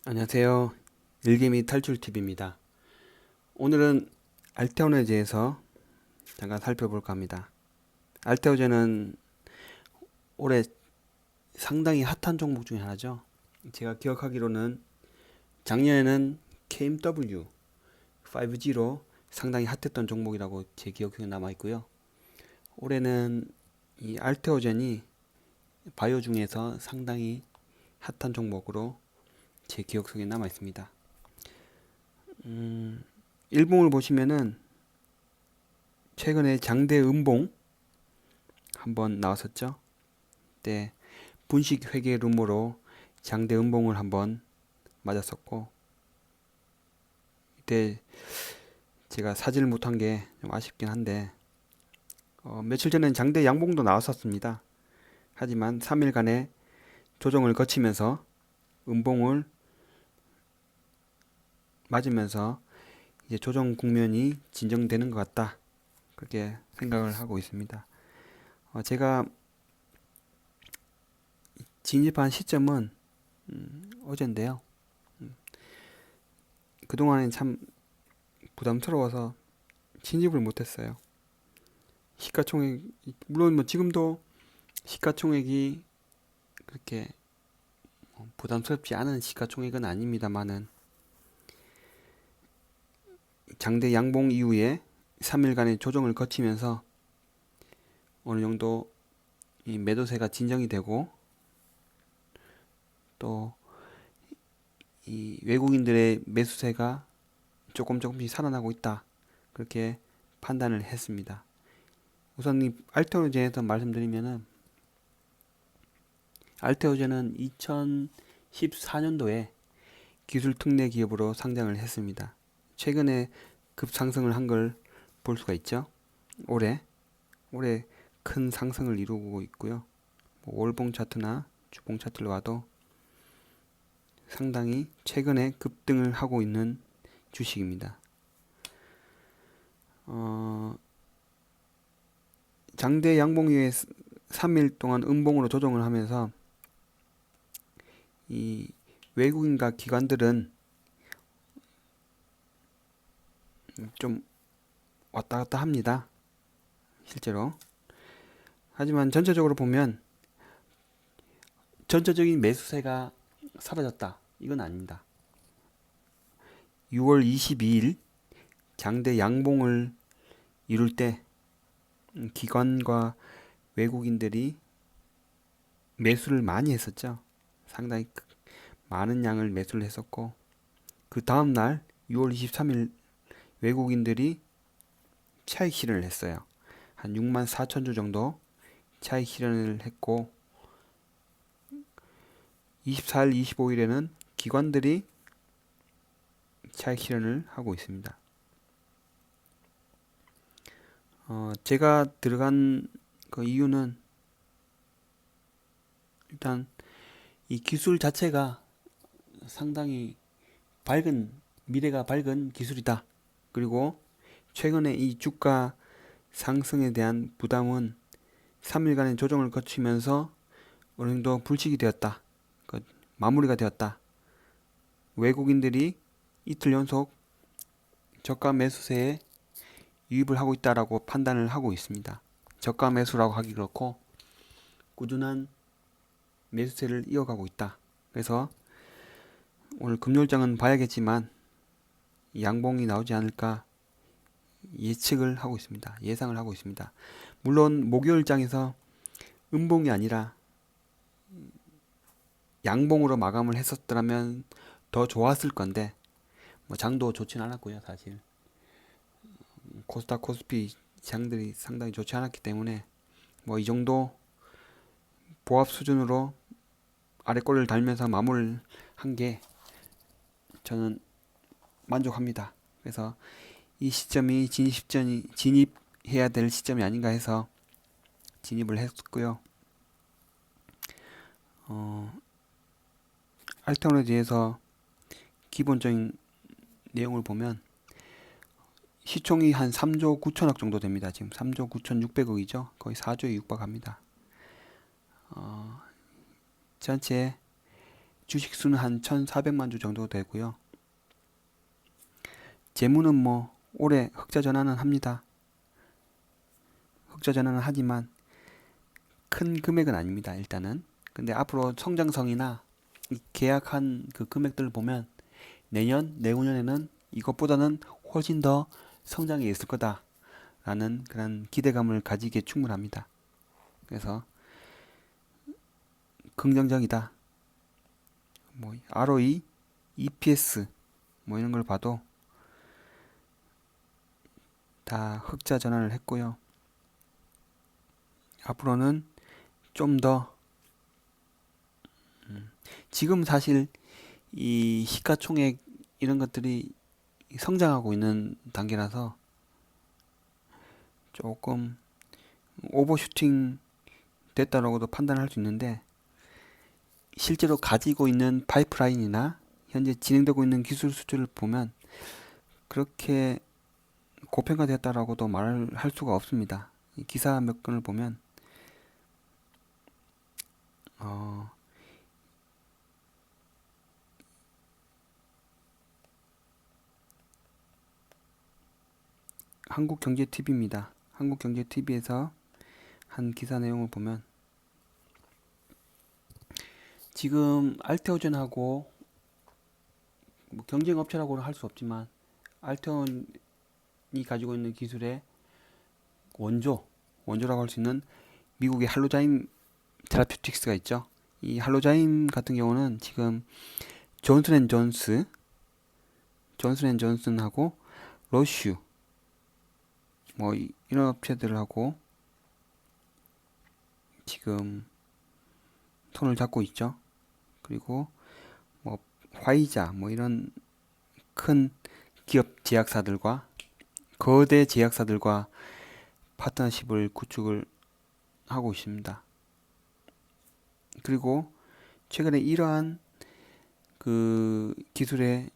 안녕하세요. 일개미 탈출TV입니다. 오늘은 알테오제에서 잠깐 살펴볼까 합니다. 알테오제는 올해 상당히 핫한 종목 중에 하나죠. 제가 기억하기로는 작년에는 KMW 5G로 상당히 핫했던 종목이라고 제 기억에 남아있고요. 올해는 이 알테오젠이 바이오 중에서 상당히 핫한 종목으로 제 기억 속에 남아있습니다. 일봉을 보시면은 최근에 장대 음봉 한번 나왔었죠. 그때 분식 회계 룸으로 장대 음봉을 한번 맞았었고, 이때 제가 사지를 못한 게 좀 아쉽긴 한데, 며칠 전엔 장대 양봉도 나왔었습니다. 하지만 3일간의 조정을 거치면서 음봉을 맞으면서 이제 조정 국면이 진정되는 것 같다, 그렇게 생각을 하고 있습니다. 제가 진입한 시점은 어젠데요. 그동안엔 참 부담스러워서 진입을 못했어요. 시가총액, 물론 뭐 지금도 시가총액이 그렇게 부담스럽지 않은 시가총액은 아닙니다만은, 장대 양봉 이후에 3일간의 조정을 거치면서 어느 정도 이 매도세가 진정이 되고, 또 이 외국인들의 매수세가 조금씩 살아나고 있다, 그렇게 판단을 했습니다. 우선 이 알테오제에서 말씀드리면은, 알테오제는 2014년도에 기술 특례 기업으로 상장을 했습니다. 최근에 급상승을 한 걸 볼 수가 있죠. 올해 큰 상승을 이루고 있고요. 뭐 월봉 차트나 주봉 차트를 봐도 상당히 최근에 급등을 하고 있는 주식입니다. 장대 양봉 이후에 3일 동안 음봉으로 조정을 하면서 이 외국인과 기관들은 좀 왔다 갔다 합니다. 실제로. 하지만 전체적으로 보면 전체적인 매수세가 사라졌다, 이건 아닙니다. 6월 22일 장대 양봉을 이룰 때 기관과 외국인들이 매수를 많이 했었죠. 상당히 많은 양을 매수를 했었고, 그 다음날 6월 23일 외국인들이 차익 실현을 했어요. 한 6만 4천 주 정도 차익 실현을 했고, 24일, 25일에는 기관들이 차익 실현을 하고 있습니다. 제가 들어간 그 이유는 일단 이 기술 자체가 상당히 미래가 밝은 기술이다. 그리고 최근에 이 주가 상승에 대한 부담은 3일간의 조정을 거치면서 어느 정도 불식이 되었다. 마무리가 되었다. 외국인들이 이틀 연속 저가 매수세에 유입을 하고 있다라고 판단을 하고 있습니다. 저가 매수라고 하기 그렇고 꾸준한 매수세를 이어가고 있다. 그래서 오늘 금요일장은 봐야겠지만 양봉이 나오지 않을까 예측을 하고 있습니다. 예상을 하고 있습니다. 물론 목요일장에서 음봉이 아니라 양봉으로 마감을 했었더라면 더 좋았을 건데, 뭐 장도 좋진 않았고요. 사실 코스닥 코스피 장들이 상당히 좋지 않았기 때문에 뭐 이 정도 보합 수준으로 아래 꼬리를 달면서 마무리를 한 게 저는 만족합니다. 그래서 이 시점이 진입해야 될 시점이 아닌가 해서 진입을 했고요. 알테오에 대해서 기본적인 내용을 보면 시총이 한 3조 9천억 정도 됩니다. 지금 3조 9천6백억이죠. 거의 4조에 육박합니다. 전체 주식 수는 한 1,400만 주 정도 되고요. 재무는 뭐 올해 흑자 전환은 합니다. 흑자 전환은 하지만 큰 금액은 아닙니다. 일단은. 근데 앞으로 성장성이나 이 계약한 그 금액들을 보면 내년, 내후년에는 이것보다는 훨씬 더 성장이 있을 거다라는 그런 기대감을 가지기에 충분합니다. 그래서 긍정적이다. 뭐 ROE, EPS 뭐 이런 걸 봐도 다 흑자 전환을 했고요. 앞으로는 좀 더 지금 사실 이 시가총액 이런 것들이 성장하고 있는 단계라서 조금 오버슈팅 됐다라고도 판단할 수 있는데 실제로 가지고 있는 파이프라인이나 현재 진행되고 있는 기술 수주를 보면 그렇게 고평가됐다라고도 말을 할 수가 없습니다. 기사 몇 건을 보면 어, 한국경제TV입니다. 한국경제TV에서 한 기사 내용을 보면 지금 알테오젠하고 뭐 경쟁 업체라고는 할 수 없지만 알테온이 가지고 있는 기술의 원조라고 할 수 있는 미국의 할로자임 테라퓨틱스가 있죠. 이 할로자임 같은 경우는 지금 존슨앤존슨하고 로슈 뭐 이런 업체들하고 지금 손을 잡고 있죠. 그리고 뭐 화이자 뭐 이런 큰 기업 제약사들과 거대 제약사들과 파트너십을 구축을 하고 있습니다. 그리고 최근에 이러한 그 기술에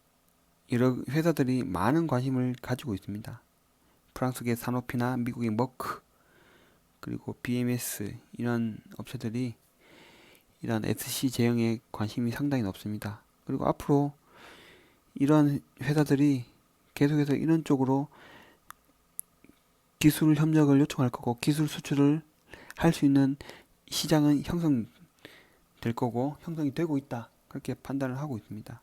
여러 회사들이 많은 관심을 가지고 있습니다. 프랑스계 사노피나 미국의 머크 그리고 BMS 이런 업체들이 이런 SC 제형에 관심이 상당히 높습니다. 그리고 앞으로 이런 회사들이 계속해서 이런 쪽으로 기술 협력을 요청할 거고 기술 수출을 할 수 있는 시장은 형성될 거고 형성이 되고 있다. 그렇게 판단을 하고 있습니다.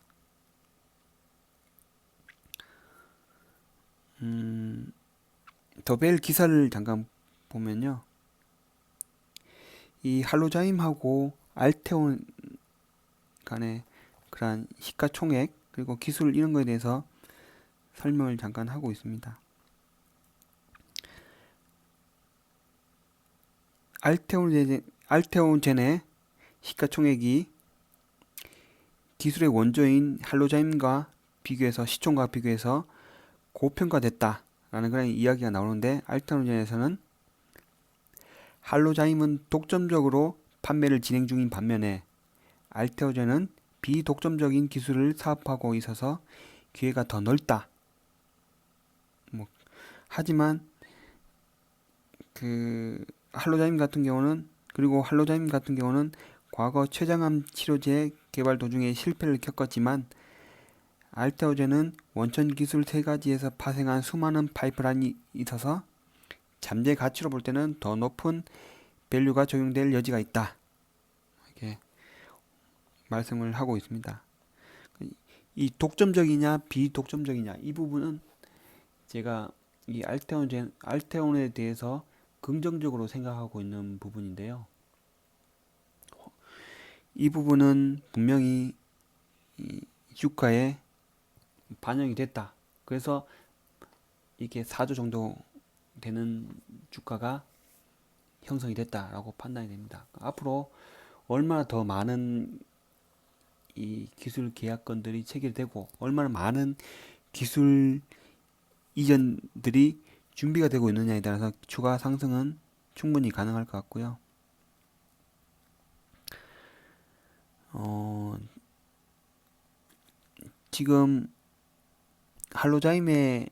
더벨 기사를 잠깐 보면요. 이 할로자임하고 알테온 간의 그러한 시가총액 그리고 기술 이런 거에 대해서 설명을 잠깐 하고 있습니다. 알테온젠의 시가총액이 기술의 원조인 할로자임과 비교해서 시총과 비교해서 고평가됐다라는 그런 이야기가 나오는데 알테온젠에서는 할로자임은 독점적으로 판매를 진행 중인 반면에 알테오젠은 비독점적인 기술을 사업하고 있어서 기회가 더 넓다. 뭐 하지만 그 할로자임 같은 경우는 과거 췌장암 치료제 개발 도중에 실패를 겪었지만 알테오젠은 원천 기술 세 가지에서 파생한 수많은 파이프라인이 있어서 잠재 가치로 볼 때는 더 높은 밸류가 적용될 여지가 있다. 이렇게 말씀을 하고 있습니다. 이 독점적이냐 비독점적이냐 이 부분은 제가 이 알테온에 대해서 긍정적으로 생각하고 있는 부분인데요. 이 부분은 분명히 이 주가에 반영이 됐다. 그래서 이게 4조 정도 되는 주가가 형성이 됐다라고 판단이 됩니다. 앞으로 얼마나 더 많은 이 기술 계약건들이 체결되고 얼마나 많은 기술 이전들이 준비가 되고 있느냐에 따라서 추가 상승은 충분히 가능할 것 같고요. 지금 할로자임의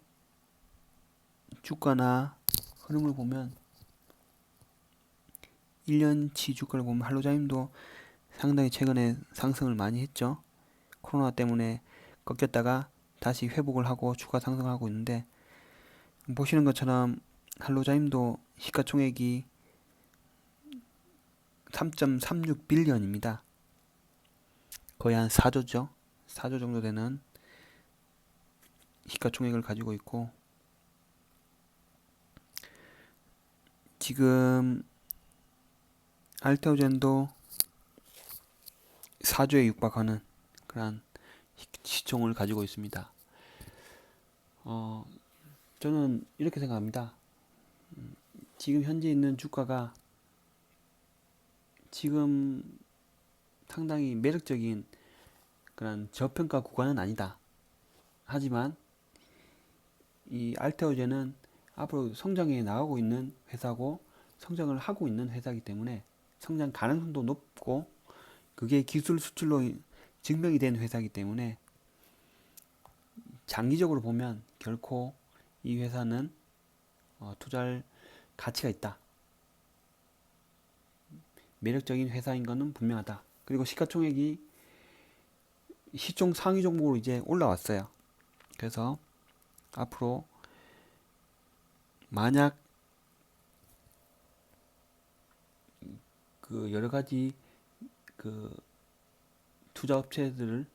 주가나 흐름을 보면 1년치 주가를 보면 할로자임도 상당히 최근에 상승을 많이 했죠. 코로나 때문에 꺾였다가 다시 회복을 하고 주가 상승하고 있는데, 보시는 것처럼 할로자임도 시가총액이 3.36 빌리언입니다. 거의 한 4조죠. 4조 정도 되는 시가총액을 가지고 있고, 지금 알테오젠도 4조에 육박하는 그러한 시총을 가지고 있습니다. 저는 이렇게 생각합니다. 지금 현재 있는 주가가 지금 상당히 매력적인 그런 저평가 구간은 아니다. 하지만 이 알테오젠은 앞으로 성장해 나가고 있는 회사고 성장을 하고 있는 회사이기 때문에 성장 가능성도 높고 그게 기술 수출로 증명이 된 회사이기 때문에 장기적으로 보면 결코 이 회사는 투자할 가치가 있다. 매력적인 회사인 것은 분명하다. 그리고 시가총액이 시총 상위 종목으로 이제 올라왔어요. 그래서 앞으로 만약 그 여러 가지 그 투자 업체들이나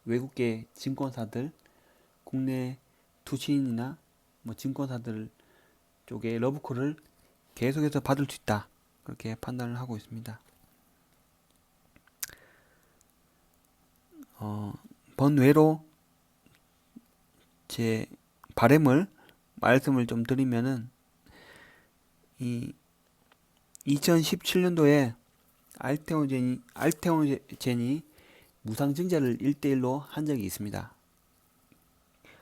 외국계 증권사들, 국내 투신이나 뭐 증권사들 쪽에 러브콜을 계속해서 받을 수 있다. 그렇게 판단을 하고 있습니다. 번외로 제 바람을 말씀을 좀 드리면은 이 2017년도에 알테오젠이 무상증자를 1대1로 한 적이 있습니다.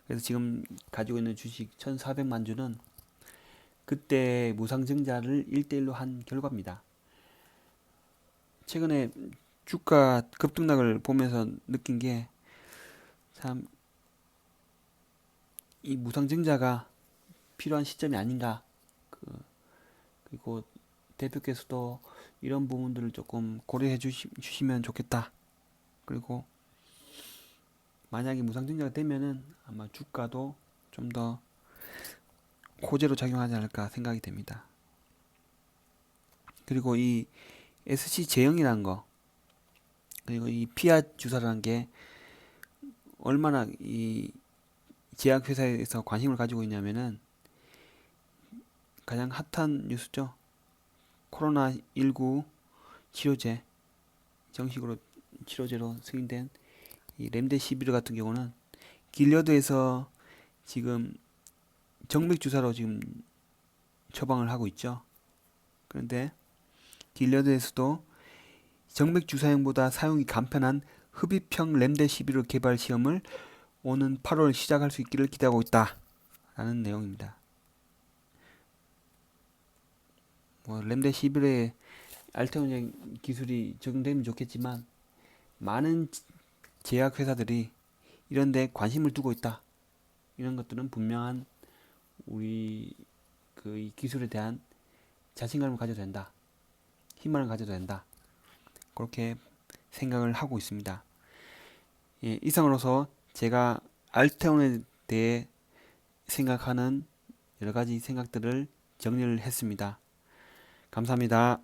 그래서 지금 가지고 있는 주식 1,400만 주는 그때 무상증자를 1대1로 한 결과입니다. 최근에 주가 급등락을 보면서 느낀 게 참 이 무상증자가 필요한 시점이 아닌가. 그리고 대표께서도 이런 부분들을 조금 고려해 주시면 좋겠다. 그리고 만약에 무상증자가 되면은 아마 주가도 좀 더 호재로 작용하지 않을까 생각이 됩니다. 그리고 이 SC 제형이라는 거, 그리고 이 피아 주사라는 게 얼마나 이 제약회사에서 관심을 가지고 있냐면은 가장 핫한 뉴스죠. 코로나19 치료제, 정식으로 치료제로 승인된 이 렘데시비르 같은 경우는 길려드에서 지금 정맥 주사로 지금 처방을 하고 있죠. 그런데 길려드에서도 정맥 주사형보다 사용이 간편한 흡입형 렘데시비르 개발 시험을 오는 8월 시작할 수 있기를 기대하고 있다. 라는 내용입니다. 렘데시비르의 알테오젠 기술이 적용되면 좋겠지만 많은 제약회사들이 이런 데 관심을 두고 있다. 이런 것들은 분명한 우리 이 기술에 대한 자신감을 가져도 된다. 희망을 가져도 된다. 그렇게 생각을 하고 있습니다. 예, 이상으로서 제가 알테온에 대해 생각하는 여러 가지 생각들을 정리를 했습니다. 감사합니다.